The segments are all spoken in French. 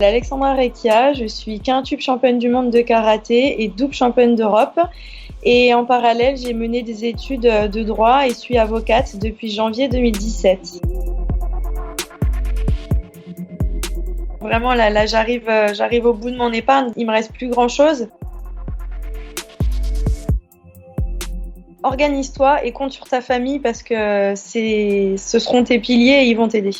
Alexandra Recchia, je suis quintuple championne du monde de karaté et double championne d'Europe. Et en parallèle, j'ai mené des études de droit et suis avocate depuis janvier 2017. Vraiment, là j'arrive au bout de mon épargne, il me reste plus grand-chose. Organise-toi et compte sur ta famille parce que ce seront tes piliers et ils vont t'aider.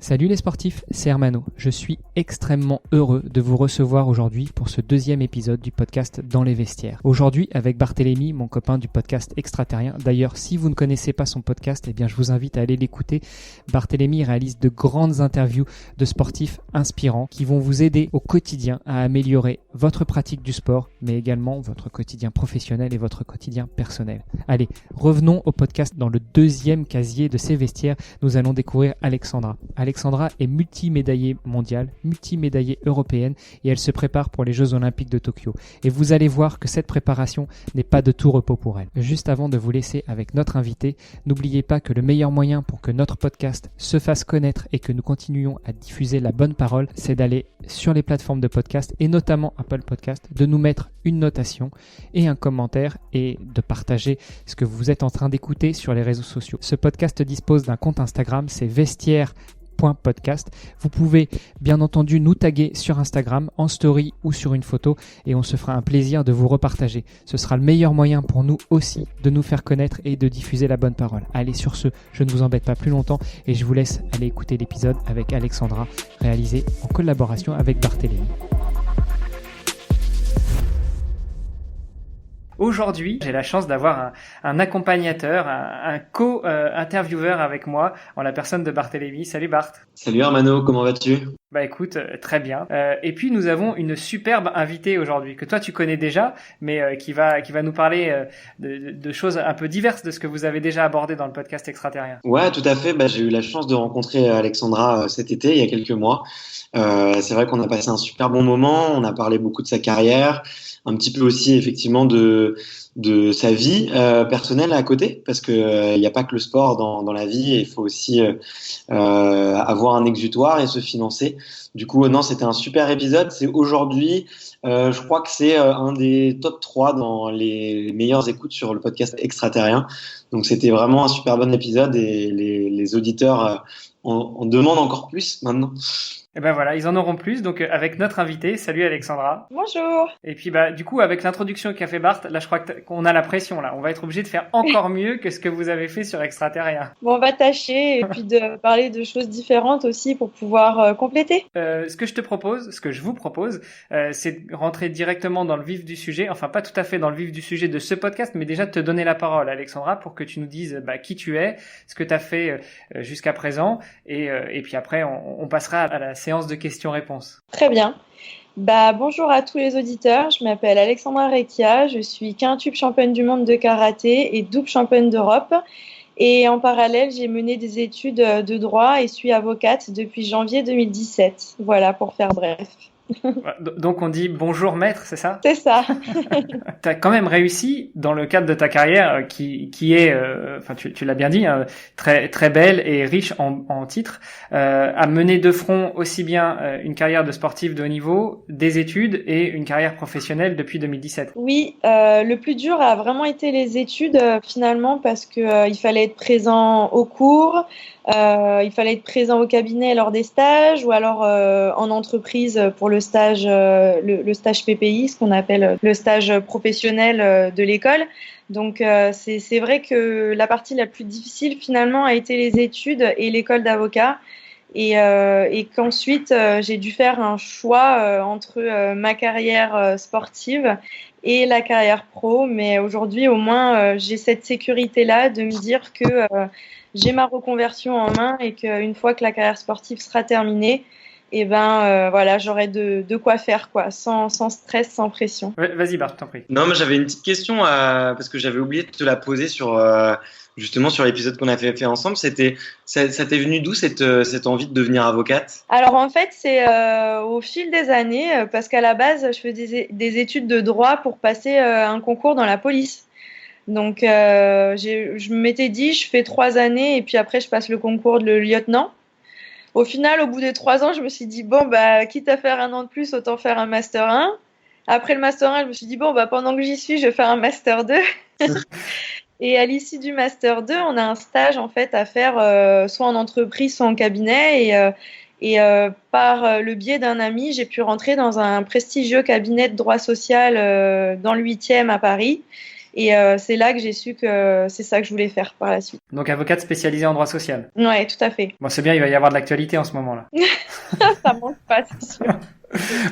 Salut les sportifs, c'est Hermano. Je suis extrêmement heureux de vous recevoir aujourd'hui pour ce deuxième épisode du podcast Dans les vestiaires. Aujourd'hui avec Barthélémy, mon copain du podcast Extraterrien. D'ailleurs, si vous ne connaissez pas son podcast, eh bien je vous invite à aller l'écouter. Barthélémy réalise de grandes interviews de sportifs inspirants qui vont vous aider au quotidien à améliorer votre pratique du sport, mais également votre quotidien professionnel et votre quotidien personnel. Allez, revenons au podcast. Dans le deuxième casier de ces vestiaires, nous allons découvrir Alexandra. Alexandra est multimédaillée mondiale, multimédaillée européenne et elle se prépare pour les Jeux Olympiques de Tokyo. Et vous allez voir que cette préparation n'est pas de tout repos pour elle. Juste avant de vous laisser avec notre invité, n'oubliez pas que le meilleur moyen pour que notre podcast se fasse connaître et que nous continuions à diffuser la bonne parole, c'est d'aller sur les plateformes de podcast et notamment Apple Podcast, de nous mettre une notation et un commentaire et de partager ce que vous êtes en train d'écouter sur les réseaux sociaux. Ce podcast dispose d'un compte Instagram, c'est vestiaire.podcast. Vous pouvez bien entendu nous taguer sur Instagram en story ou sur une photo et on se fera un plaisir de vous repartager. Ce sera le meilleur moyen pour nous aussi de nous faire connaître et de diffuser la bonne parole. Allez, sur ce, je ne vous embête pas plus longtemps et je vous laisse aller écouter l'épisode avec Alexandra, réalisé en collaboration avec Barthélémy. Aujourd'hui, j'ai la chance d'avoir un accompagnateur, un co-intervieweur avec moi en la personne de Barthélémy. Salut Bart. Salut Hermano, comment vas-tu ? Bah écoute, très bien. Et puis nous avons une superbe invitée aujourd'hui que toi tu connais déjà, mais qui va nous parler de choses un peu diverses de ce que vous avez déjà abordé dans le podcast Extraterrien. Ouais, tout à fait. J'ai eu la chance de rencontrer Alexandra cet été, il y a quelques mois. C'est vrai qu'on a passé un super bon moment. On a parlé beaucoup de sa carrière, un petit peu aussi effectivement de sa vie personnelle à côté, parce que il n'y a pas que le sport dans la vie, et il faut aussi avoir un exutoire et se financer. Du coup, non, c'était un super épisode. C'est aujourd'hui, je crois que c'est un des top 3 dans les meilleures écoutes sur le podcast Extraterrien. Donc c'était vraiment un super bon épisode et les auditeurs en demandent encore plus maintenant. Et ben voilà, ils en auront plus. Donc avec notre invité, salut Alexandra. Bonjour. Et puis du coup avec l'introduction qu'a fait Bart, là je crois qu'on a la pression là. On va être obligé de faire encore mieux que ce que vous avez fait sur Extraterrien. Bon, on va tâcher et puis de parler de choses différentes aussi pour pouvoir compléter. Ce que je vous propose, c'est de rentrer directement dans le vif du sujet. Enfin pas tout à fait dans le vif du sujet de ce podcast, mais déjà de te donner la parole, Alexandra, pour que tu nous dises qui tu es, ce que tu as fait jusqu'à présent, et puis après on passera à la séance de questions-réponses. Très bien. Bonjour à tous les auditeurs, je m'appelle Alexandra Recchia, je suis quintuple championne du monde de karaté et double championne d'Europe. Et en parallèle, j'ai mené des études de droit et suis avocate depuis janvier 2017. Voilà, pour faire bref. Donc on dit bonjour maître, c'est ça ? C'est ça. Tu as quand même réussi dans le cadre de ta carrière qui est, tu l'as bien dit, très très belle et riche en titres, à mener de front aussi bien une carrière de sportif de haut niveau, des études et une carrière professionnelle depuis 2017. Oui, le plus dur a vraiment été les études finalement parce que il fallait être présent au cours. Il fallait être présent au cabinet lors des stages ou alors en entreprise pour le stage PPI, ce qu'on appelle le stage professionnel de l'école. Donc c'est vrai que la partie la plus difficile finalement a été les études et l'école d'avocat. Et qu'ensuite j'ai dû faire un choix entre ma carrière sportive et la carrière pro. Mais aujourd'hui au moins j'ai cette sécurité-là de me dire que j'ai ma reconversion en main et qu'une fois que la carrière sportive sera terminée, voilà, j'aurai de quoi faire, quoi, sans stress, sans pression. Vas-y Bart, je t'en prie. Non, mais j'avais une petite question parce que j'avais oublié de te la poser justement sur l'épisode qu'on a fait ensemble. Ça t'est venu d'où cette envie de devenir avocate ? Alors en fait, c'est au fil des années, parce qu'à la base, je faisais des études de droit pour passer un concours dans la police. Donc, je m'étais dit, je fais 3 années et puis après, je passe le concours de lieutenant. Au final, au bout des 3 ans, je me suis dit, bon, bah, quitte à faire un an de plus, autant faire un Master 1. Après le Master 1, je me suis dit, bon, bah, pendant que j'y suis, je vais faire un Master 2. Et à l'issue du Master 2, on a un stage, en fait, à faire soit en entreprise, soit en cabinet. Et par le biais d'un ami, j'ai pu rentrer dans un prestigieux cabinet de droit social dans le 8e à Paris. Et c'est là que j'ai su que c'est ça que je voulais faire par la suite. Donc avocate spécialisée en droit social. Ouais, tout à fait. Bon, c'est bien, il va y avoir de l'actualité en ce moment-là. Ça manque pas, c'est sûr.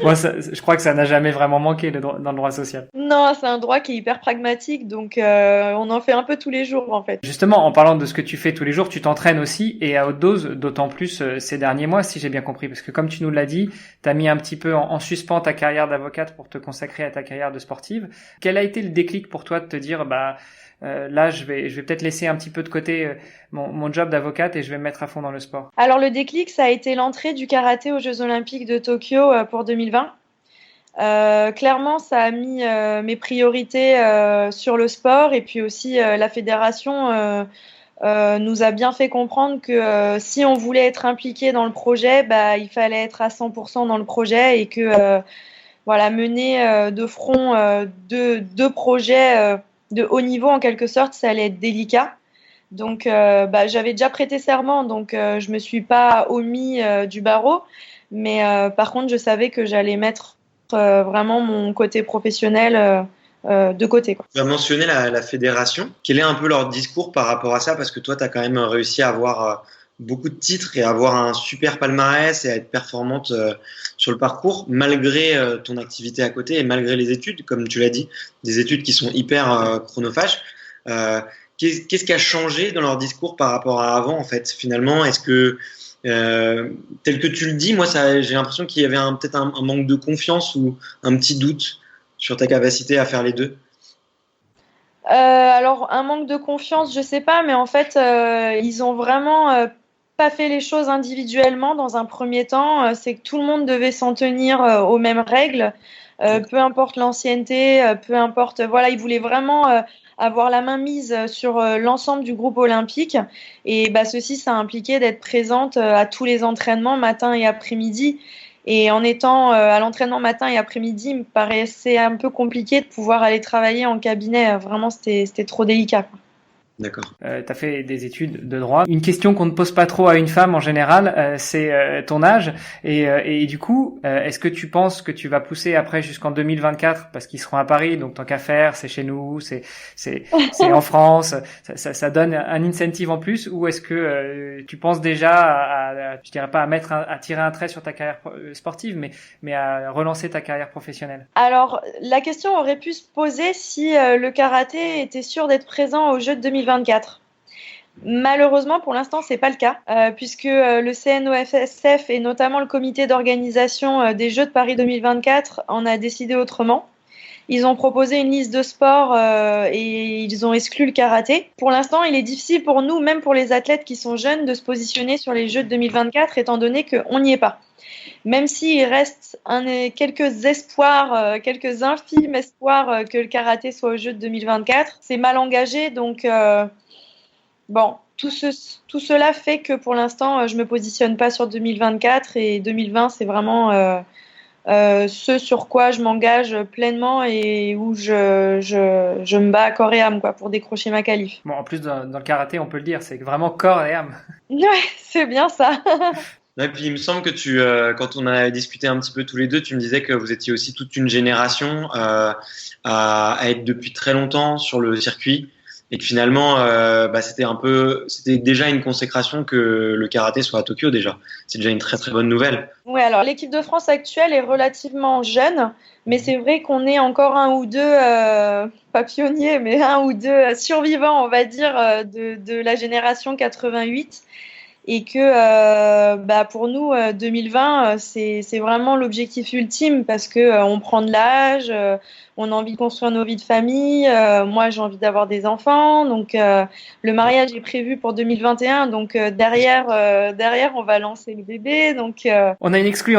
Moi, je crois que ça n'a jamais vraiment manqué dans le droit social. Non, c'est un droit qui est hyper pragmatique, donc on en fait un peu tous les jours en fait. Justement, en parlant de ce que tu fais tous les jours, tu t'entraînes aussi et à haute dose, d'autant plus ces derniers mois, si j'ai bien compris, parce que comme tu nous l'as dit, tu as mis un petit peu en suspens ta carrière d'avocate pour te consacrer à ta carrière de sportive. Quel a été le déclic pour toi de te dire, là, je vais peut-être laisser un petit peu de côté mon job d'avocate et je vais me mettre à fond dans le sport? Alors le déclic, ça a été l'entrée du karaté aux Jeux Olympiques de Tokyo pour 2020. Clairement, ça a mis mes priorités sur le sport et puis aussi la fédération nous a bien fait comprendre que si on voulait être impliqué dans le projet, il fallait être à 100% dans le projet et que mener de front deux projets de haut niveau en quelque sorte, ça allait être délicat. Donc j'avais déjà prêté serment, donc je me suis pas omis du barreau, mais par contre je savais que j'allais mettre vraiment mon côté professionnel de côté, quoi. Tu as mentionné la fédération. Quel est un peu leur discours par rapport à ça? Parce que toi, tu as quand même réussi à avoir beaucoup de titres et à avoir un super palmarès et à être performante sur le parcours, malgré ton activité à côté et malgré les études, comme tu l'as dit, des études qui sont hyper chronophages. Qu'est-ce qui a changé dans leur discours par rapport à avant, en fait, finalement? Est-ce que tel que tu le dis, moi, j'ai l'impression qu'il y avait peut-être un manque de confiance ou un petit doute sur ta capacité à faire les deux. Alors, un manque de confiance, je sais pas, mais en fait, ils ont vraiment pas fait les choses individuellement dans un premier temps. C'est que tout le monde devait s'en tenir aux mêmes règles, peu importe l'ancienneté, peu importe. Voilà, ils voulaient vraiment avoir la main mise sur l'ensemble du groupe olympique. Et ceci, ça impliquait d'être présente à tous les entraînements, matin et après-midi. Et en étant à l'entraînement matin et après-midi, il me paraissait un peu compliqué de pouvoir aller travailler en cabinet. Vraiment, c'était trop délicat, quoi. D'accord. Tu as fait des études de droit. Une question qu'on ne pose pas trop à une femme en général, c'est ton âge. Et du coup, est-ce que tu penses que tu vas pousser après jusqu'en 2024 parce qu'ils seront à Paris, donc tant qu'à faire, c'est chez nous, c'est en France, ça donne un incentive en plus, ou est-ce que tu penses déjà je dirais pas à tirer un trait sur ta carrière sportive, mais à relancer ta carrière professionnelle? Alors, la question aurait pu se poser si le karaté était sûr d'être présent aux Jeux de 2024. Malheureusement, pour l'instant, c'est pas le cas, puisque le CNOSF et notamment le comité d'organisation des Jeux de Paris 2024 en a décidé autrement. Ils ont proposé une liste de sports et ils ont exclu le karaté. Pour l'instant, il est difficile pour nous, même pour les athlètes qui sont jeunes, de se positionner sur les Jeux de 2024, étant donné qu'on n'y est pas. Même s'il reste quelques espoirs, quelques infimes espoirs que le karaté soit aux Jeux de 2024, c'est mal engagé. Donc, tout cela fait que pour l'instant, je me positionne pas sur 2024 et 2020, c'est vraiment ce sur quoi je m'engage pleinement et où je me bats corps et âme, quoi, pour décrocher ma qualif. Bon, en plus, dans le karaté, on peut le dire, c'est vraiment corps et âme. Ouais, c'est bien ça. Et puis il me semble que quand on a discuté un petit peu tous les deux, tu me disais que vous étiez aussi toute une génération à être depuis très longtemps sur le circuit et que finalement c'était déjà une consécration que le karaté soit à Tokyo déjà. C'est déjà une très très bonne nouvelle. Oui, alors l'équipe de France actuelle est relativement jeune, mais c'est vrai qu'on est encore un ou deux, pas pionniers, mais un ou deux survivants, on va dire, de la génération 88. Et que pour nous 2020 c'est vraiment l'objectif ultime parce que on prend de l'âge, on a envie de construire nos vies de famille, moi j'ai envie d'avoir des enfants, donc le mariage est prévu pour 2021, donc derrière on va lancer le bébé, donc on a une exclue.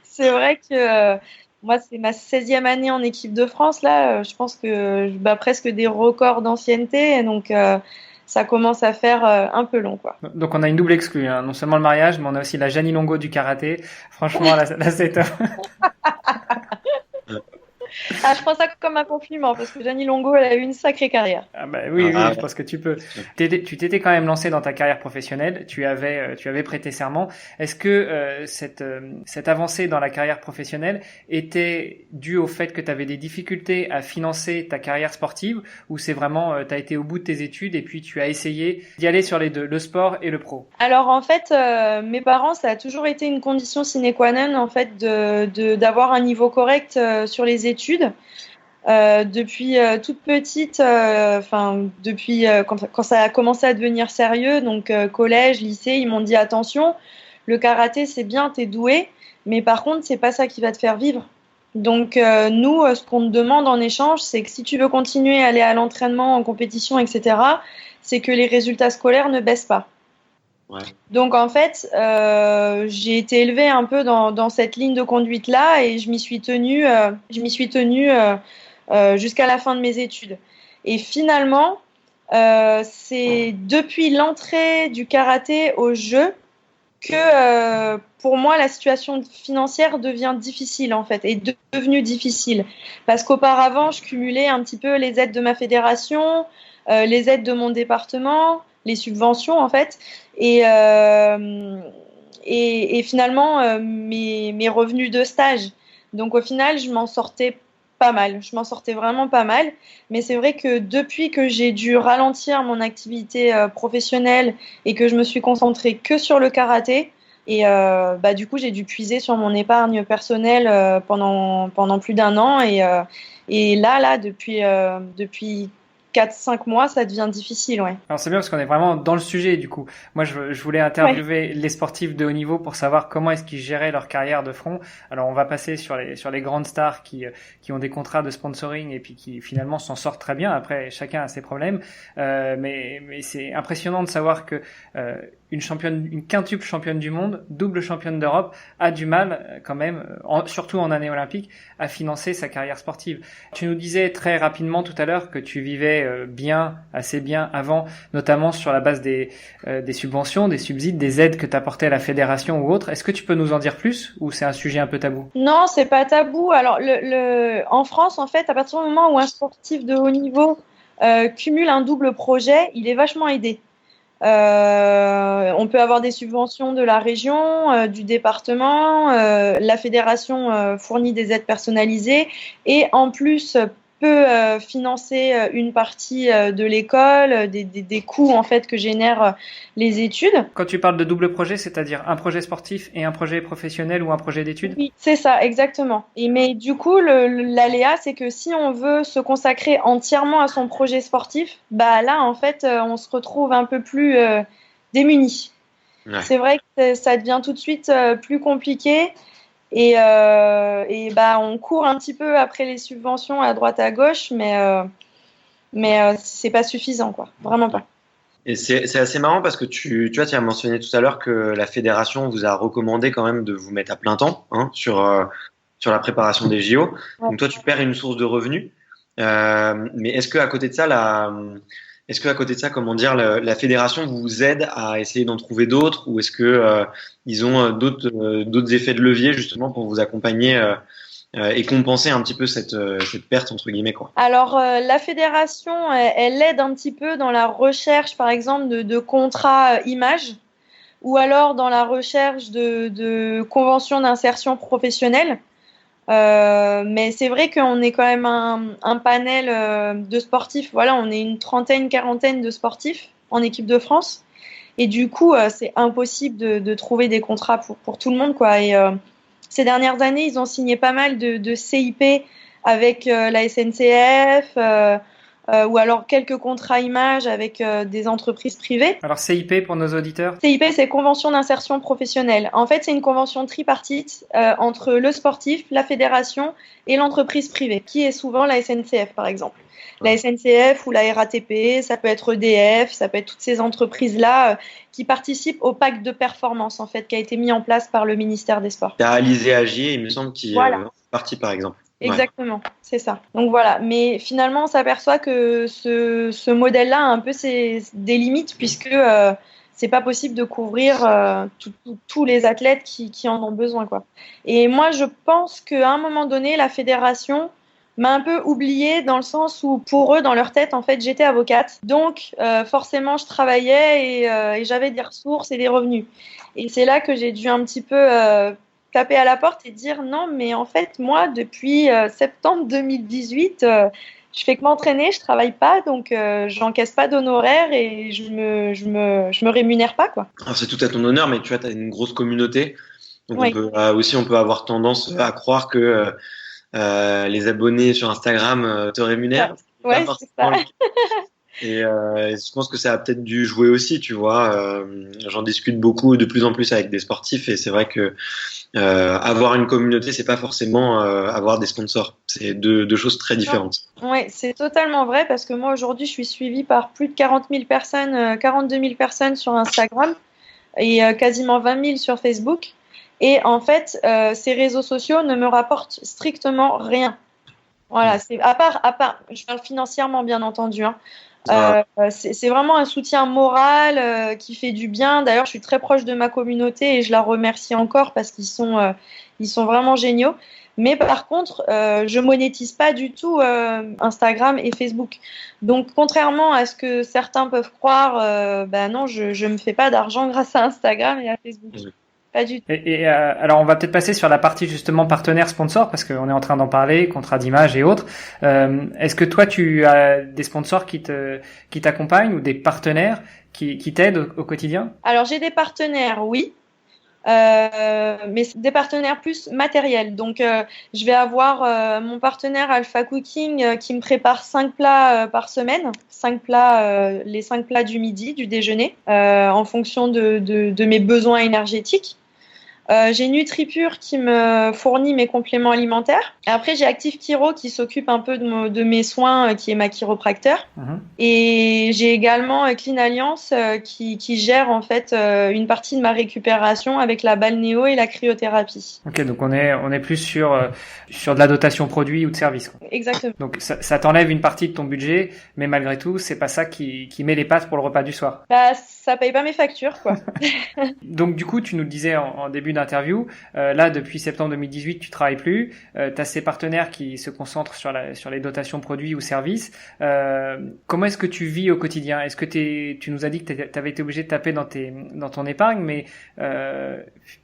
c'est vrai que Moi, c'est ma 16e année en équipe de France. Là, je pense que je bats presque des records d'ancienneté. Donc, ça commence à faire un peu long, quoi. Donc on a une double exclue, hein. Non seulement le mariage, mais on a aussi la Jeannie Longo du karaté. Franchement, là c'est top. Ah, je prends ça comme un compliment parce que Jeannie Longo, elle a eu une sacrée carrière. Ah bah oui, je pense que tu peux. Tu t'étais quand même lancé dans ta carrière professionnelle. Tu avais prêté serment. Est-ce que cette avancée dans la carrière professionnelle était due au fait que tu avais des difficultés à financer ta carrière sportive, ou c'est vraiment tu as été au bout de tes études et puis tu as essayé d'y aller sur les deux, le sport et le pro? Alors en fait, mes parents, ça a toujours été une condition sine qua non en fait d'avoir un niveau correct sur les études. Depuis toute petite, depuis quand ça a commencé à devenir sérieux, donc collège, lycée, ils m'ont dit attention, le karaté c'est bien, t'es doué, mais par contre c'est pas ça qui va te faire vivre. Donc nous, ce qu'on te demande en échange, c'est que si tu veux continuer à aller à l'entraînement, en compétition, etc., c'est que les résultats scolaires ne baissent pas. Ouais. Donc en fait, j'ai été élevée un peu dans cette ligne de conduite là et je m'y suis tenue jusqu'à la fin de mes études. Et finalement, c'est depuis l'entrée du karaté au jeu que pour moi la situation financière devient difficile en fait, est devenue difficile parce qu'auparavant je cumulais un petit peu les aides de ma fédération, les aides de mon département, les subventions en fait, et finalement mes revenus de stage. Donc au final, je m'en sortais pas mal. Je m'en sortais vraiment pas mal. Mais c'est vrai que depuis que j'ai dû ralentir mon activité professionnelle et que je me suis concentrée que sur le karaté, et du coup, j'ai dû puiser sur mon épargne personnelle pendant plus d'un an. Et là, depuis 4-5 mois, ça devient difficile, ouais. Alors c'est bien parce qu'on est vraiment dans le sujet du coup. Moi je voulais interviewer les sportifs de haut niveau pour savoir comment est-ce qu'ils géraient leur carrière de front. Alors on va passer sur les grandes stars qui ont des contrats de sponsoring et puis qui finalement s'en sortent très bien. Après chacun a ses problèmes, mais c'est impressionnant de savoir que une quintuple championne du monde, double championne d'Europe, a du mal quand même, surtout en année olympique, à financer sa carrière sportive. Tu nous disais très rapidement tout à l'heure que tu vivais assez bien avant, notamment sur la base des subventions, des subsides, des aides que t'apportait la fédération ou autre. Est-ce que tu peux nous en dire plus ou c'est un sujet un peu tabou? Non, c'est pas tabou. Alors en France, en fait, à partir du moment où un sportif de haut niveau cumule un double projet, il est vachement aidé. On peut avoir des subventions de la région, du département, la fédération fournit des aides personnalisées et en plus peut financer une partie de l'école, des coûts en fait que génèrent les études. Quand tu parles de double projet, c'est-à-dire un projet sportif et un projet professionnel ou un projet d'études? Oui, c'est ça, exactement. Mais du coup, l'aléa, c'est que si on veut se consacrer entièrement à son projet sportif, bah là, en fait, on se retrouve un peu plus démuni. Ouais. C'est vrai que ça devient tout de suite plus compliqué. Et on court un petit peu après les subventions à droite à gauche, mais c'est pas suffisant, quoi. Vraiment pas. Et c'est assez marrant parce que tu as mentionné tout à l'heure que la fédération vous a recommandé quand même de vous mettre à plein temps sur la préparation des JO. Ouais. Donc toi, tu perds une source de revenus. Mais est-ce que à côté de ça, comment dire, la fédération vous aide à essayer d'en trouver d'autres, ou est-ce que ils ont d'autres effets de levier justement pour vous accompagner et compenser un petit peu cette perte entre guillemets, quoi? Alors la fédération, elle aide un petit peu dans la recherche, par exemple, de contrats images, ou alors dans la recherche de conventions d'insertion professionnelle. Mais c'est vrai qu'on est quand même un panel de sportifs. Voilà, on est une quarantaine de sportifs en équipe de France. Et du coup, c'est impossible de trouver des contrats pour tout le monde, quoi. Et ces dernières années, ils ont signé pas mal de CIP avec la SNCF, ou alors quelques contrats images avec des entreprises privées. Alors CIP pour nos auditeurs? CIP, c'est Convention d'insertion professionnelle. En fait, c'est une convention tripartite entre le sportif, la fédération et l'entreprise privée, qui est souvent la SNCF, par exemple. La SNCF ou la RATP, ça peut être EDF, ça peut être toutes ces entreprises-là qui participent au pacte de performance, en fait, qui a été mis en place par le ministère des Sports. Tu as Alizé Agier, il me semble, qui partie, par exemple. Exactement, c'est ça. Donc voilà, mais finalement, on s'aperçoit que ce modèle-là a un peu des limites puisque c'est pas possible de couvrir tous les athlètes qui en ont besoin, quoi. Et moi, je pense qu'à un moment donné, la fédération m'a un peu oubliée dans le sens où, pour eux, dans leur tête, en fait, j'étais avocate. Donc, forcément, je travaillais et j'avais des ressources et des revenus. Et c'est là que j'ai dû un petit peu taper à la porte et dire non, mais en fait, moi, depuis septembre 2018, je fais que m'entraîner, je travaille pas, donc j'encaisse pas d'honoraires et je me rémunère pas, quoi. Alors, c'est tout à ton honneur, mais tu vois, tu as une grosse communauté. Donc, Oui. on peut avoir tendance à croire que les abonnés sur Instagram te rémunèrent. Ouais, c'est ça. Et je pense que ça a peut-être dû jouer aussi, tu vois. J'en discute beaucoup, de plus en plus avec des sportifs, et c'est vrai que avoir une communauté, c'est pas forcément avoir des sponsors. C'est deux choses très différentes. Oui, c'est totalement vrai parce que moi aujourd'hui, je suis suivie par plus de 40 000 personnes, 42 000 personnes sur Instagram et quasiment 20 000 sur Facebook. Et en fait, ces réseaux sociaux ne me rapportent strictement rien. Voilà, c'est à part, je parle financièrement bien entendu, hein. C'est vraiment un soutien moral qui fait du bien. D'ailleurs, je suis très proche de ma communauté et je la remercie encore parce qu'ils sont vraiment géniaux. Mais par contre, je monétise pas du tout Instagram et Facebook. Donc, contrairement à ce que certains peuvent croire, non, je me fais pas d'argent grâce à Instagram et à Facebook. Pas du tout. Alors, on va peut-être passer sur la partie justement partenaire sponsor parce qu'on est en train d'en parler, contrat d'image et autres. Est-ce que toi, tu as des sponsors qui t'accompagnent ou des partenaires qui t'aident au quotidien? Alors, j'ai des partenaires, oui. Mais des partenaires plus matériels. Donc, je vais avoir mon partenaire Alpha Cooking qui me prépare 5 plats par semaine, 5 plats, les 5 plats du midi, du déjeuner, en fonction de mes besoins énergétiques. J'ai NutriPure qui me fournit mes compléments alimentaires. Et après, j'ai Active Chiro qui s'occupe un peu de mes soins, qui est ma chiropracteur. Et j'ai également Clean Alliance qui gère en fait une partie de ma récupération avec la balnéo et la cryothérapie. Ok, donc on est plus sur de la dotation produit ou de service, quoi. Exactement. Donc ça t'enlève une partie de ton budget, mais malgré tout, c'est pas ça qui met les pattes pour le repas du soir. Bah, ça paye pas mes factures, quoi. Donc du coup, tu nous le disais en début d'interview, là depuis septembre 2018, tu travailles plus. Tu as ces partenaires qui se concentrent sur les dotations produits ou services. Comment est-ce que tu vis au quotidien? Est-ce que tu nous as dit que tu avais été obligé de taper dans ton épargne, mais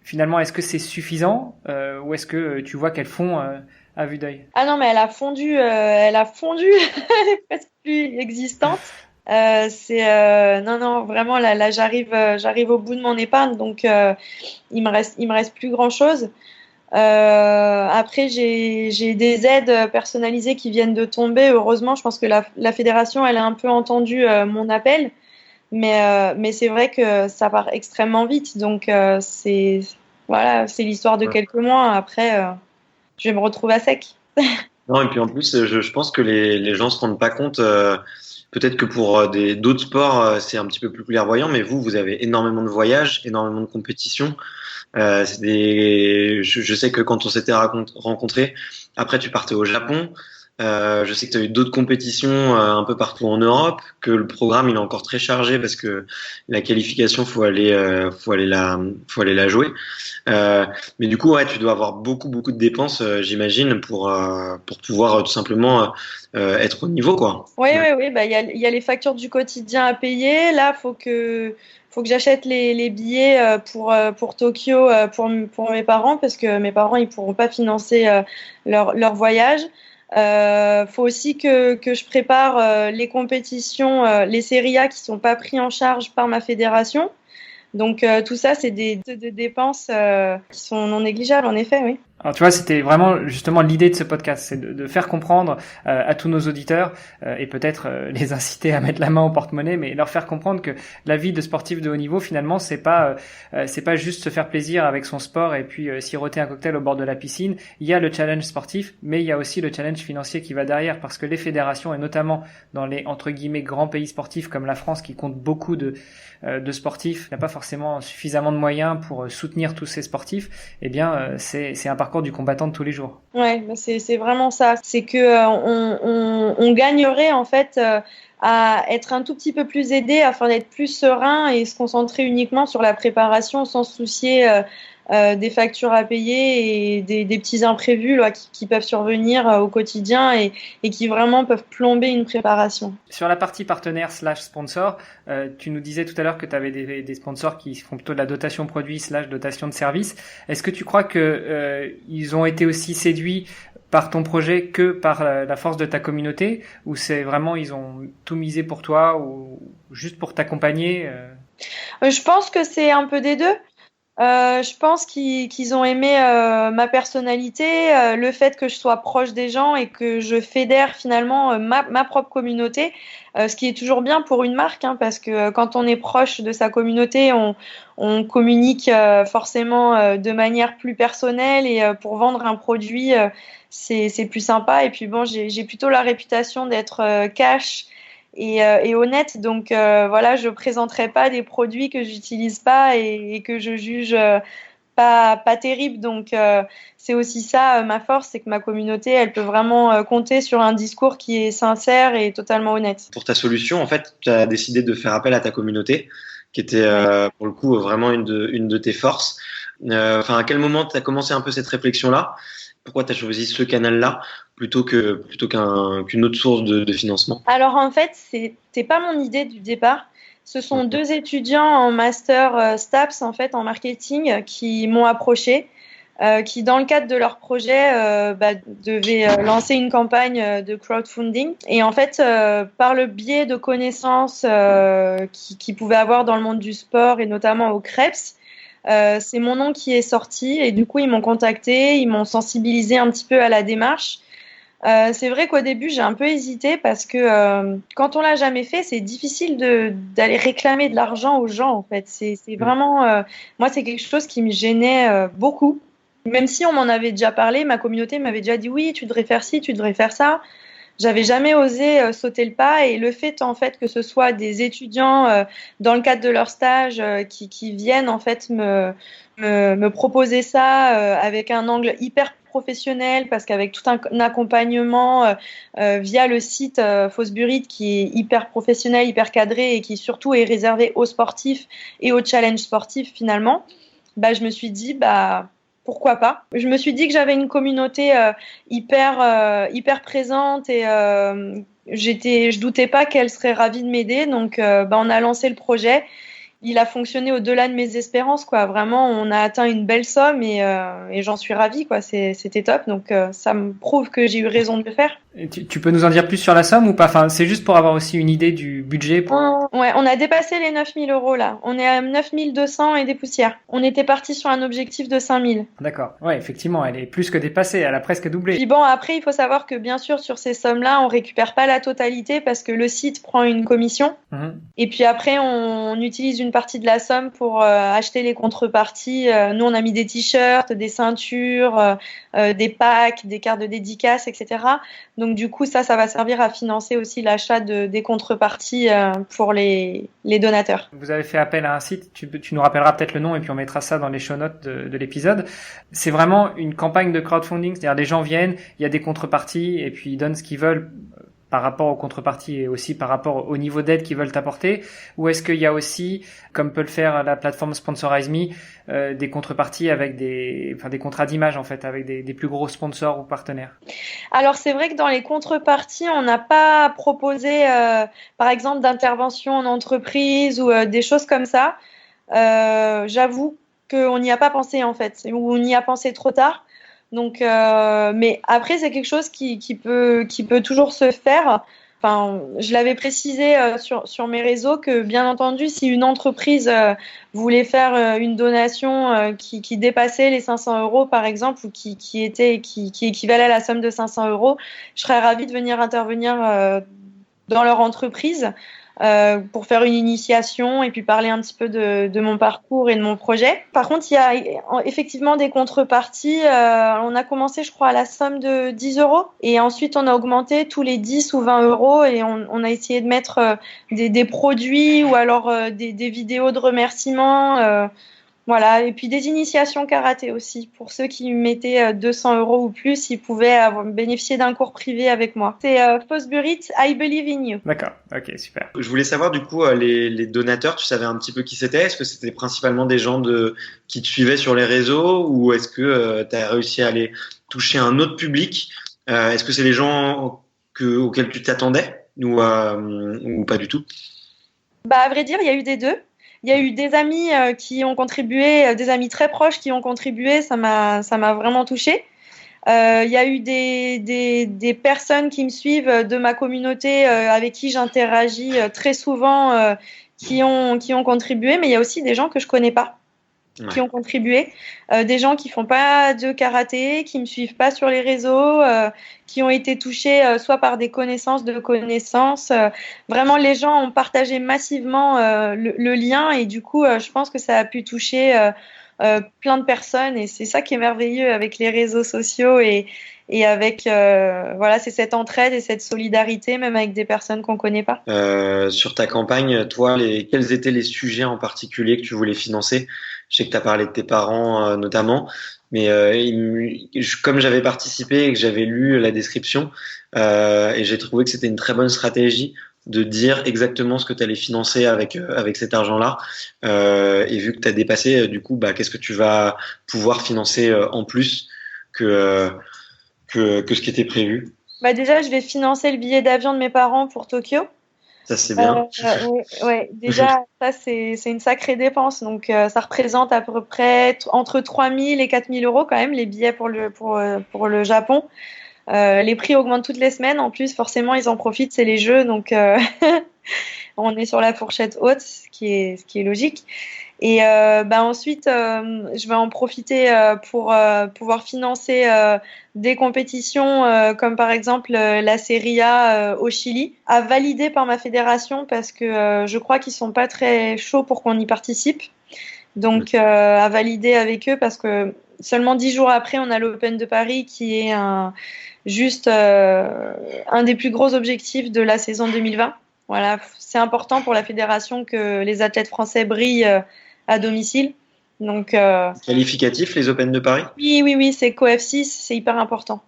finalement, est-ce que c'est suffisant ou est-ce que tu vois qu'elles font à vue d'œil? Ah non, mais elle a fondu, elle est presque plus existante. Non, vraiment là j'arrive au bout de mon épargne, donc il me reste plus grand chose. Après j'ai des aides personnalisées qui viennent de tomber. Heureusement, je pense que la fédération elle a un peu entendu mon appel, mais c'est vrai que ça part extrêmement vite, donc c'est l'histoire de quelques mois. Après, je vais me retrouver à sec. Non, et puis en plus, je pense que les gens se rendent pas compte. Peut-être que pour d'autres sports, c'est un petit peu plus clairvoyant, mais vous avez énormément de voyages, énormément de compétitions. Je sais que quand on s'était rencontrés, après tu partais au Japon. Je sais que tu as eu d'autres compétitions un peu partout en Europe, que le programme il est encore très chargé parce que la qualification faut aller la jouer. Mais du coup ouais, tu dois avoir beaucoup de dépenses, j'imagine, pour pouvoir tout simplement être au niveau, quoi. Oui, bah il y a les factures du quotidien à payer. Là, faut que j'achète les billets pour Tokyo pour mes parents parce que mes parents ils pourront pas financer leur voyage. Faut aussi que je prépare les compétitions, les séries A qui sont pas pris en charge par ma fédération. Donc tout ça, c'est des dépenses qui sont non négligeables, en effet, oui. Alors tu vois, c'était vraiment justement l'idée de ce podcast, c'est de faire comprendre à tous nos auditeurs et peut-être les inciter à mettre la main au porte-monnaie, mais leur faire comprendre que la vie de sportif de haut niveau, finalement, c'est pas juste se faire plaisir avec son sport et puis siroter un cocktail au bord de la piscine. Il y a le challenge sportif, mais il y a aussi le challenge financier qui va derrière, parce que les fédérations, et notamment dans les entre guillemets grands pays sportifs comme la France, qui compte beaucoup de sportifs, n'a pas forcément suffisamment de moyens pour soutenir tous ces sportifs. Eh bien, c'est un parcours parcours du combattant de tous les jours. Ouais, c'est vraiment ça. C'est que on gagnerait en fait à être un tout petit peu plus aidé afin d'être plus serein et se concentrer uniquement sur la préparation sans se soucier des factures à payer et des petits imprévus là, qui peuvent survenir au quotidien et qui vraiment peuvent plomber une préparation. Sur la partie partenaire / sponsor, tu nous disais tout à l'heure que tu avais des sponsors qui font plutôt de la dotation produit / dotation de service. Est-ce que tu crois que ils ont été aussi séduits par ton projet que par la force de ta communauté, ou c'est vraiment ils ont tout misé pour toi ou juste pour t'accompagner Je pense que c'est un peu des deux. Je pense qu'ils ont aimé ma personnalité, le fait que je sois proche des gens et que je fédère finalement ma propre communauté, ce qui est toujours bien pour une marque, hein, parce que quand on est proche de sa communauté, on communique forcément de manière plus personnelle et pour vendre un produit, c'est plus sympa. Et puis bon, j'ai plutôt la réputation d'être cash et honnête. Donc voilà, je présenterai pas des produits que j'utilise pas et que je juge pas terribles. Donc c'est aussi ça ma force, c'est que ma communauté, elle peut vraiment compter sur un discours qui est sincère et totalement honnête. Pour ta solution, en fait, tu as décidé de faire appel à ta communauté, qui était pour le coup vraiment une de tes forces. À quel moment tu as commencé un peu cette réflexion-là? Pourquoi tu as choisi ce canal-là plutôt qu'une autre source de financement? Alors en fait, c'était pas mon idée du départ. Ce sont deux étudiants en master STAPS en fait en marketing qui m'ont approché, qui dans le cadre de leur projet devaient lancer une campagne de crowdfunding. Et en fait, par le biais de connaissances qu'ils pouvaient avoir dans le monde du sport et notamment au Krebs, c'est mon nom qui est sorti et du coup ils m'ont contacté, ils m'ont sensibilisé un petit peu à la démarche. C'est vrai qu'au début j'ai un peu hésité parce que quand on l'a jamais fait, c'est difficile d'aller réclamer de l'argent aux gens en fait. C'est vraiment moi c'est quelque chose qui me gênait beaucoup. Même si on m'en avait déjà parlé, ma communauté m'avait déjà dit oui, tu devrais faire ci, tu devrais faire ça. J'avais jamais osé sauter le pas et le fait en fait que ce soit des étudiants dans le cadre de leur stage qui viennent en fait me proposer ça avec un angle hyper professionnel parce qu'avec tout un accompagnement via le site Fosbury qui est hyper professionnel, hyper cadré et qui surtout est réservé aux sportifs et aux challenges sportifs finalement, je me suis dit pourquoi pas. Je me suis dit que j'avais une communauté hyper présente et je doutais pas qu'elle serait ravie de m'aider. Donc, on a lancé le projet. Il a fonctionné au-delà de mes espérances, quoi. Vraiment, on a atteint une belle somme et j'en suis ravie, quoi. C'était top. Donc, ça me prouve que j'ai eu raison de le faire. Et tu peux nous en dire plus sur la somme ou pas? Enfin, c'est juste pour avoir aussi une idée du budget. Ouais, on a dépassé les 9 000 euros là. On est à 9 200 et des poussières. On était parti sur un objectif de 5 000. D'accord. Ouais, effectivement, elle est plus que dépassée. Elle a presque doublé. Puis bon, après, il faut savoir que bien sûr, sur ces sommes-là, on récupère pas la totalité parce que le site prend une commission. Et puis après, on utilise une partie de la somme pour acheter les contreparties. Nous, on a mis des t-shirts, des ceintures, des packs, des cartes de dédicace, etc. Donc du coup, ça va servir à financer aussi l'achat des contreparties pour les donateurs. Vous avez fait appel à un site, tu nous rappelleras peut-être le nom et puis on mettra ça dans les show notes de l'épisode. C'est vraiment une campagne de crowdfunding, c'est-à-dire les gens viennent, il y a des contreparties et puis ils donnent ce qu'ils veulent par rapport aux contreparties et aussi par rapport au niveau d'aide qu'ils veulent apporter, ou est-ce qu'il y a aussi, comme peut le faire la plateforme Sponsorize Me, des contreparties avec des contrats d'image en fait, avec des plus gros sponsors ou partenaires? Alors c'est vrai que dans les contreparties, on n'a pas proposé par exemple d'intervention en entreprise ou des choses comme ça. J'avoue qu'on n'y a pas pensé en fait, ou on y a pensé trop tard. Donc, mais après, c'est quelque chose qui peut toujours se faire. Enfin, je l'avais précisé sur mes réseaux que, bien entendu, si une entreprise voulait faire une donation qui dépassait les 500 euros, par exemple, ou qui équivalait à la somme de 500 euros, je serais ravie de venir intervenir dans leur entreprise. Pour faire une initiation et puis parler un petit peu de mon parcours et de mon projet. Par contre, il y a effectivement des contreparties. On a commencé, je crois, à la somme de 10 euros et ensuite on a augmenté tous les 10 ou 20 euros et on a essayé de mettre des produits ou alors des vidéos de remerciements Voilà, et puis des initiations karaté aussi. Pour ceux qui mettaient 200 € ou plus, ils pouvaient bénéficier d'un cours privé avec moi. C'est Fosbury, I Believe in You. D'accord, ok, super. Je voulais savoir du coup les donateurs, tu savais un petit peu qui c'était? Est-ce que c'était principalement des gens qui te suivaient sur les réseaux ou est-ce que tu as réussi à aller toucher un autre public? Est-ce que c'est des gens auxquels tu t'attendais ou pas du tout? Bah, à vrai dire, il y a eu des deux. Il y a eu des amis qui ont contribué, des amis très proches qui ont contribué, ça m'a vraiment touchée. Il y a eu des personnes qui me suivent de ma communauté avec qui j'interagis très souvent qui ont contribué, mais il y a aussi des gens que je connais pas qui ont contribué, des gens qui font pas de karaté, qui me suivent pas sur les réseaux, qui ont été touchés soit par des connaissances de connaissances. Vraiment, les gens ont partagé massivement le lien et du coup, je pense que ça a pu toucher plein de personnes et c'est ça qui est merveilleux avec les réseaux sociaux et avec voilà, c'est cette entraide et cette solidarité même avec des personnes qu'on connaît pas. Sur ta campagne, toi, quels étaient les sujets en particulier que tu voulais financer? Je sais que tu as parlé de tes parents notamment, mais comme j'avais participé et que j'avais lu la description, et j'ai trouvé que c'était une très bonne stratégie de dire exactement ce que tu allais financer avec cet argent-là. Et vu que tu as dépassé, du coup, qu'est-ce que tu vas pouvoir financer en plus que ce qui était prévu? Déjà, je vais financer le billet d'avion de mes parents pour Tokyo. Ça, c'est bien. Ouais. Déjà, ça, c'est une sacrée dépense. Donc, ça représente à peu près entre 3 000 et 4 000 € quand même, les billets pour le Japon. Les prix augmentent toutes les semaines. En plus, forcément, ils en profitent, c'est les jeux. Donc, on est sur la fourchette haute, ce qui est logique. Et ensuite, je vais en profiter pour pouvoir financer des compétitions comme par exemple la Serie A au Chili, à valider par ma fédération parce que je crois qu'ils sont pas très chauds pour qu'on y participe. Donc à valider avec eux parce que seulement 10 jours après, on a l'Open de Paris qui est juste un des plus gros objectifs de la saison 2020. Voilà, c'est important pour la fédération que les athlètes français brillent à domicile. Donc, qualificatif, les Open de Paris? Oui, c'est COF6, c'est hyper important.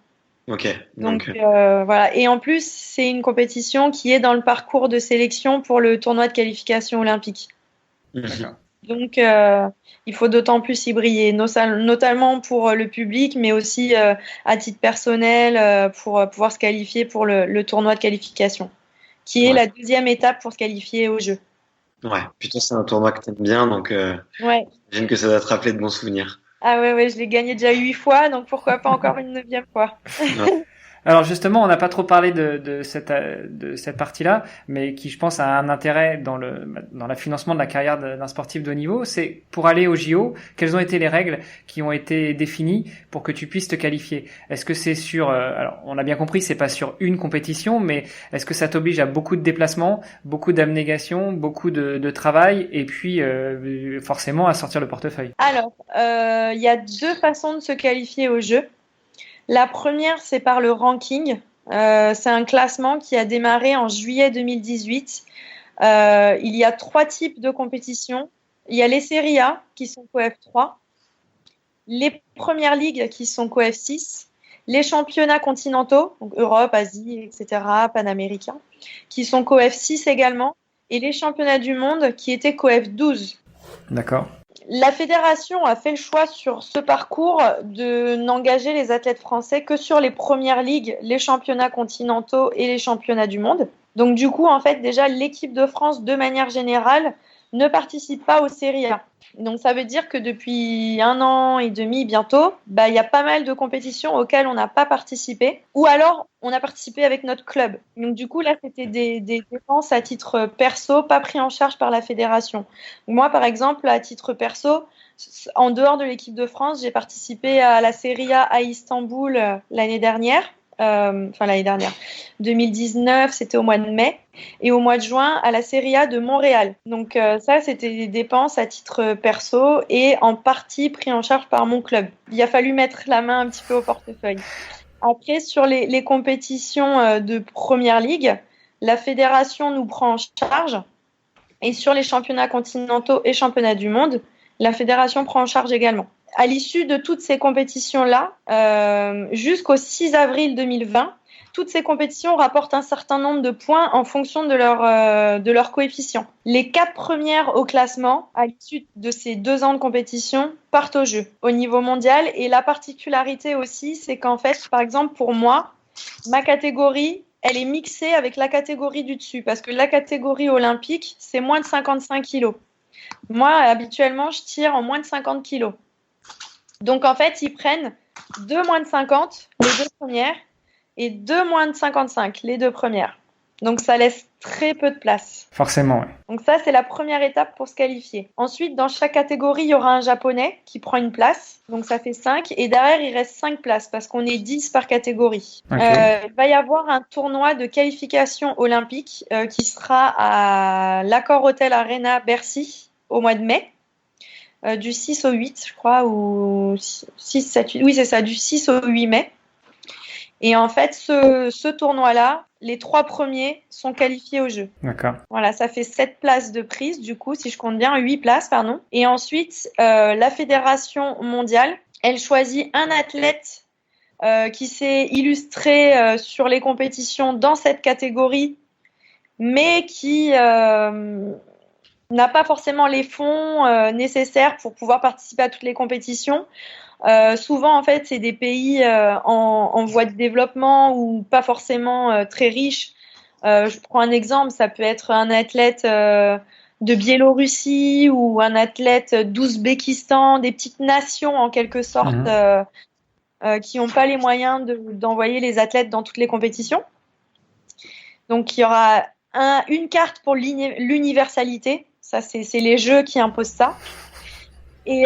Ok. Donc voilà. Et en plus, c'est une compétition qui est dans le parcours de sélection pour le tournoi de qualification olympique. D'accord. Donc, il faut d'autant plus y briller, notamment pour le public, mais aussi à titre personnel, pour pouvoir se qualifier pour le tournoi de qualification, qui est la deuxième étape pour se qualifier aux Jeux. Ouais, putain, c'est un tournoi que t'aimes bien, donc j'imagine que ça va te rappeler de bons souvenirs. Ah ouais, je l'ai gagné déjà 8 fois, donc pourquoi pas encore une 9e fois. Ouais. Alors justement, on n'a pas trop parlé de cette partie-là, mais qui, je pense, a un intérêt dans le financement de la carrière d'un sportif de haut niveau. C'est pour aller au JO, quelles ont été les règles qui ont été définies pour que tu puisses te qualifier? Est-ce que c'est sur, alors on a bien compris, c'est pas sur une compétition, mais est-ce que ça t'oblige à beaucoup de déplacements, beaucoup d'abnégation, beaucoup de travail, et puis forcément à sortir le portefeuille? Alors, il y a deux façons de se qualifier aux Jeux. La première, c'est par le ranking. C'est un classement qui a démarré en juillet 2018. Il y a 3 types de compétitions. Il y a les Serie A qui sont COF3, les premières ligues qui sont COF6, les championnats continentaux, donc Europe, Asie, etc., panaméricains, qui sont COF6 également, et les championnats du monde qui étaient COF12. D'accord. La fédération a fait le choix sur ce parcours de n'engager les athlètes français que sur les premières ligues, les championnats continentaux et les championnats du monde. Donc du coup, en fait, déjà, l'équipe de France, de manière générale, ne participe pas aux Serie A. Donc ça veut dire que depuis 1 an et demi bientôt, il y a pas mal de compétitions auxquelles on n'a pas participé, ou alors on a participé avec notre club. Donc du coup là c'était des dépenses à titre perso, pas pris en charge par la fédération. Moi par exemple à titre perso, en dehors de l'équipe de France, j'ai participé à la Serie A à Istanbul l'année dernière. L'année dernière, 2019, c'était au mois de mai, et au mois de juin à la Serie A de Montréal. Donc ça, c'était des dépenses à titre perso et en partie pris en charge par mon club. Il a fallu mettre la main un petit peu au portefeuille. Après, sur les compétitions de Première Ligue, la fédération nous prend en charge, et sur les championnats continentaux et championnats du monde, La fédération prend en charge également. À l'issue de toutes ces compétitions-là, jusqu'au 6 avril 2020, toutes ces compétitions rapportent un certain nombre de points en fonction de leur coefficient. Les 4 premières au classement, à l'issue de ces 2 ans de compétition, partent au jeu au niveau mondial. Et la particularité aussi, c'est qu'en fait, par exemple, pour moi, ma catégorie, elle est mixée avec la catégorie du dessus. Parce que la catégorie olympique, c'est moins de 55 kilos. Moi, habituellement, je tire en moins de 50 kilos. Donc, en fait, ils prennent 2 moins de 50, les 2 premières, et 2 moins de 55, les 2 premières. Donc, ça laisse très peu de place. Forcément, oui. Donc, ça, c'est la première étape pour se qualifier. Ensuite, dans chaque catégorie, il y aura un Japonais qui prend une place. Donc, ça fait 5. Et derrière, il reste 5 places parce qu'on est 10 par catégorie. Okay. Il va y avoir un tournoi de qualification olympique qui sera à l'Accor Hotel Arena Bercy au mois de mai. Du 6 au 8, je crois, ou 6, 7, 8. Oui, c'est ça, du 6 au 8 mai. Et en fait, ce tournoi-là, les 3 premiers sont qualifiés au jeu. D'accord. Voilà, ça fait 7 places de prise, du coup, si je compte bien, 8 places, pardon. Et ensuite, la fédération mondiale, elle choisit un athlète qui s'est illustré sur les compétitions dans cette catégorie, mais qui n'a pas forcément les fonds nécessaires pour pouvoir participer à toutes les compétitions. Souvent, en fait, c'est des pays en voie de développement ou pas forcément très riches. Je prends un exemple, ça peut être un athlète de Biélorussie ou un athlète d'Ouzbékistan, des petites nations en quelque sorte qui n'ont pas les moyens d'envoyer les athlètes dans toutes les compétitions. Donc, il y aura une carte pour l'universalité. Ça, c'est les jeux qui imposent ça. Et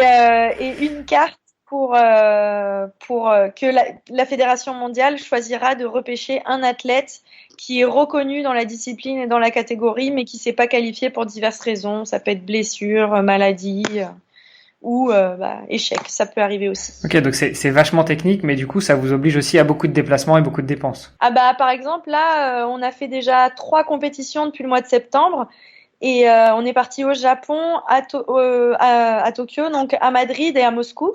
une carte pour que la Fédération mondiale choisira de repêcher un athlète qui est reconnu dans la discipline et dans la catégorie, mais qui ne s'est pas qualifié pour diverses raisons. Ça peut être blessure, maladie ou échec. Ça peut arriver aussi. Ok, donc c'est vachement technique, mais du coup, ça vous oblige aussi à beaucoup de déplacements et beaucoup de dépenses. Ah bah, par exemple, là, on a fait déjà 3 compétitions depuis le mois de septembre. Et on est parti au Japon, à Tokyo, donc à Madrid et à Moscou.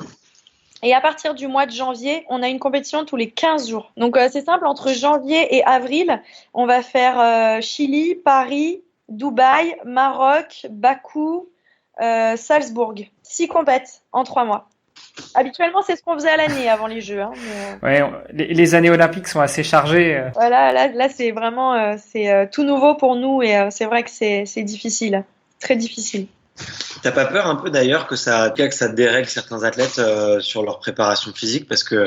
Et à partir du mois de janvier, on a une compétition tous les 15 jours. Donc c'est simple, entre janvier et avril, on va faire Chili, Paris, Dubaï, Maroc, Bakou, Salzbourg. 6 compètes en 3 mois. Habituellement, c'est ce qu'on faisait à l'année avant les Jeux. Ouais, les années olympiques sont assez chargées. Voilà, là c'est vraiment tout nouveau pour nous et c'est vrai que c'est difficile, très difficile. T'as pas peur un peu d'ailleurs que ça dérègle certains athlètes sur leur préparation physique, parce que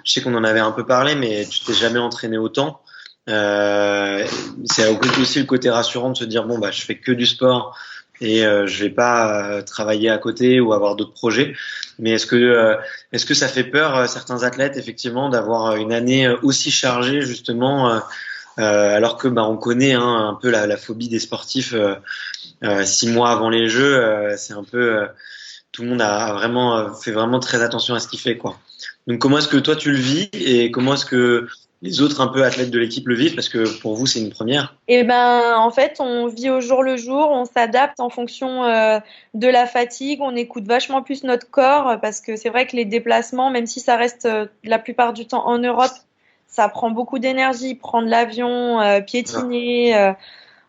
je sais qu'on en avait un peu parlé, mais tu t'es jamais entraîné autant. C'est aussi le côté rassurant de se dire bon bah je fais que du sport et je vais pas travailler à côté ou avoir d'autres projets. Mais est-ce que ça fait peur certains athlètes effectivement d'avoir une année aussi chargée justement alors que on connaît un peu la phobie des sportifs 6 mois avant les Jeux, c'est un peu tout le monde fait vraiment très attention à ce qu'il fait quoi. Donc comment est-ce que toi tu le vis et comment est-ce que les autres un peu athlètes de l'équipe le vivent, parce que pour vous c'est une première? Eh ben en fait on vit au jour le jour, on s'adapte en fonction de la fatigue, on écoute vachement plus notre corps parce que c'est vrai que les déplacements, même si ça reste la plupart du temps en Europe, ça prend beaucoup d'énergie, prendre l'avion, piétiner.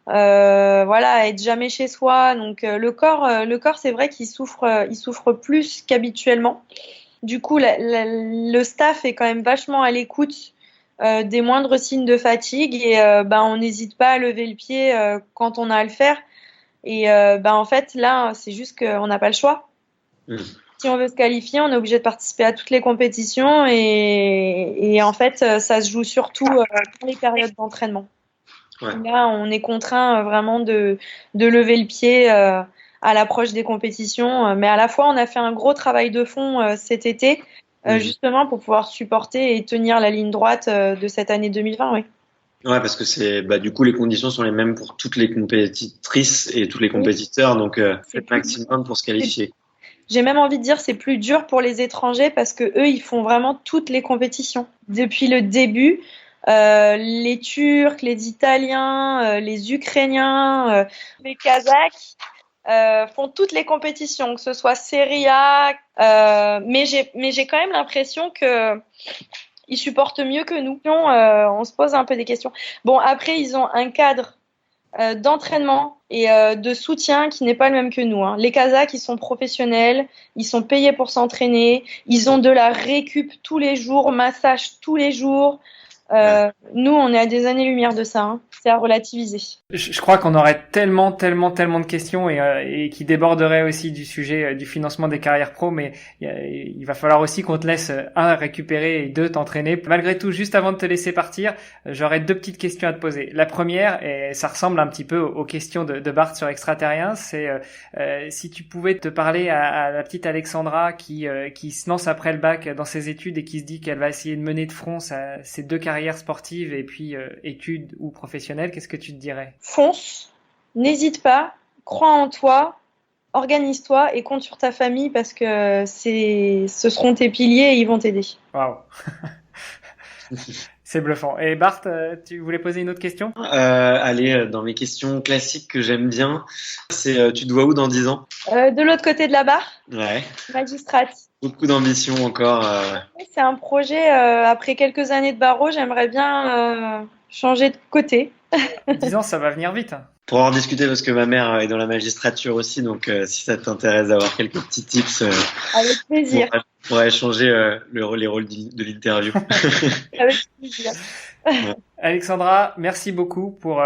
Voilà, être jamais chez soi. Donc le corps, c'est vrai qu'il souffre plus qu'habituellement. Du coup, le staff est quand même vachement à l'écoute des moindres signes de fatigue et on n'hésite pas à lever le pied quand on a à le faire. Et en fait, là, c'est juste qu'on n'a pas le choix. Si on veut se qualifier, on est obligé de participer à toutes les compétitions et en fait, ça se joue surtout dans les périodes d'entraînement. Ouais. Là, on est contraint vraiment de lever le pied à l'approche des compétitions. Mais à la fois, on a fait un gros travail de fond cet été, justement pour pouvoir supporter et tenir la ligne droite de cette année 2020. Oui. Ouais, parce que du coup, les conditions sont les mêmes pour toutes les compétitrices et tous les compétiteurs. Donc, c'est le maximum pour se qualifier. J'ai même envie de dire c'est plus dur pour les étrangers parce que eux, ils font vraiment toutes les compétitions. Depuis le début, les Turcs, les Italiens, les Ukrainiens, les Kazakhs, font toutes les compétitions, que ce soit Serie A, mais j'ai quand même l'impression que ils supportent mieux que nous. On se pose un peu des questions. Bon, après, ils ont un cadre d'entraînement et de soutien qui n'est pas le même que nous. Les Kazakhs, ils sont professionnels, ils sont payés pour s'entraîner, ils ont de la récup tous les jours, massage tous les jours. Nous, on est à des années-lumière de ça. C'est à relativiser. Je crois qu'on aurait tellement de questions et qui déborderaient aussi du sujet du financement des carrières pro, mais il va falloir aussi qu'on te laisse récupérer et t'entraîner. Malgré tout, juste avant de te laisser partir, j'aurais 2 petites questions à te poser. La première, et ça ressemble un petit peu aux questions de Bart sur Extraterrien, c'est si tu pouvais te parler à la petite Alexandra qui se lance après le bac dans ses études et qui se dit qu'elle va essayer de mener de front ses 2 carrières sportives et puis études ou professionnelles, qu'est-ce que tu te dirais? Fonce, n'hésite pas, crois en toi, organise-toi et compte sur ta famille parce que ce seront tes piliers et ils vont t'aider. Waouh. C'est bluffant. Et Bart, tu voulais poser une autre question? Allez, dans mes questions classiques que j'aime bien, c'est tu te vois où dans 10 ans? De l'autre côté de la barre, Ouais. magistrate. Beaucoup d'ambition encore. C'est un projet, après quelques années de barreau, j'aimerais bien changer de côté. 10 ans, ça va venir vite. Pour en discuter, parce que ma mère est dans la magistrature aussi, donc si ça t'intéresse d'avoir quelques petits tips, Avec plaisir. On pourrait changer les rôles de l'interview. Avec plaisir. Alexandra, merci beaucoup pour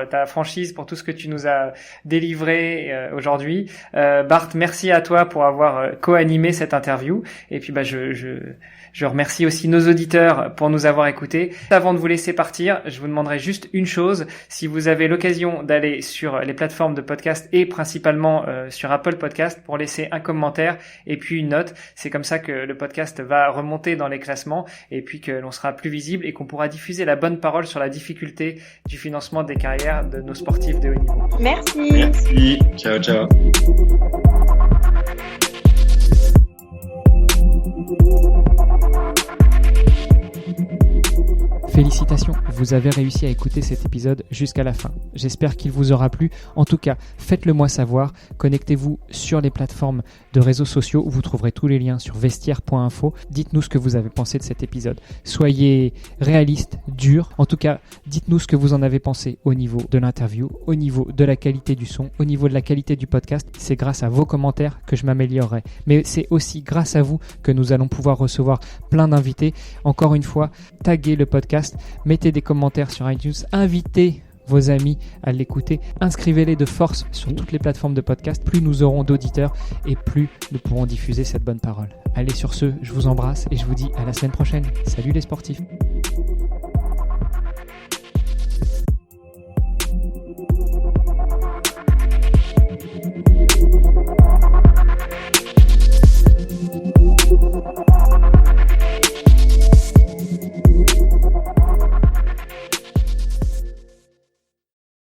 ta franchise, pour tout ce que tu nous as délivré aujourd'hui. Bart, merci à toi pour avoir co-animé cette interview. Et puis je remercie aussi nos auditeurs pour nous avoir écoutés. Avant de vous laisser partir, je vous demanderai juste une chose. Si vous avez l'occasion d'aller sur les plateformes de podcast et principalement sur Apple Podcast pour laisser un commentaire et puis une note, c'est comme ça que le podcast va remonter dans les classements et puis que l'on sera plus visible et qu'on pourra diffuser la bonne parole sur la difficulté du financement des carrières de nos sportifs de haut niveau. Merci. Merci. Ciao, ciao. Félicitations, vous avez réussi à écouter cet épisode jusqu'à la fin. J'espère qu'il vous aura plu. En tout cas, faites-le moi savoir. Connectez-vous sur les plateformes de réseaux sociaux. Vous trouverez tous les liens sur vestiaire.info. Dites-nous ce que vous avez pensé de cet épisode. Soyez réaliste, dur. En tout cas, dites-nous ce que vous en avez pensé au niveau de l'interview, au niveau de la qualité du son, au niveau de la qualité du podcast. C'est grâce à vos commentaires que je m'améliorerai. Mais c'est aussi grâce à vous que nous allons pouvoir recevoir plein d'invités. Encore une fois, taguez le podcast. Mettez des commentaires sur iTunes, invitez vos amis à l'écouter, inscrivez-les de force sur toutes les plateformes de podcast. Plus nous aurons d'auditeurs et plus nous pourrons diffuser cette bonne parole. Allez, sur ce, je vous embrasse et je vous dis à la semaine prochaine. Salut les sportifs.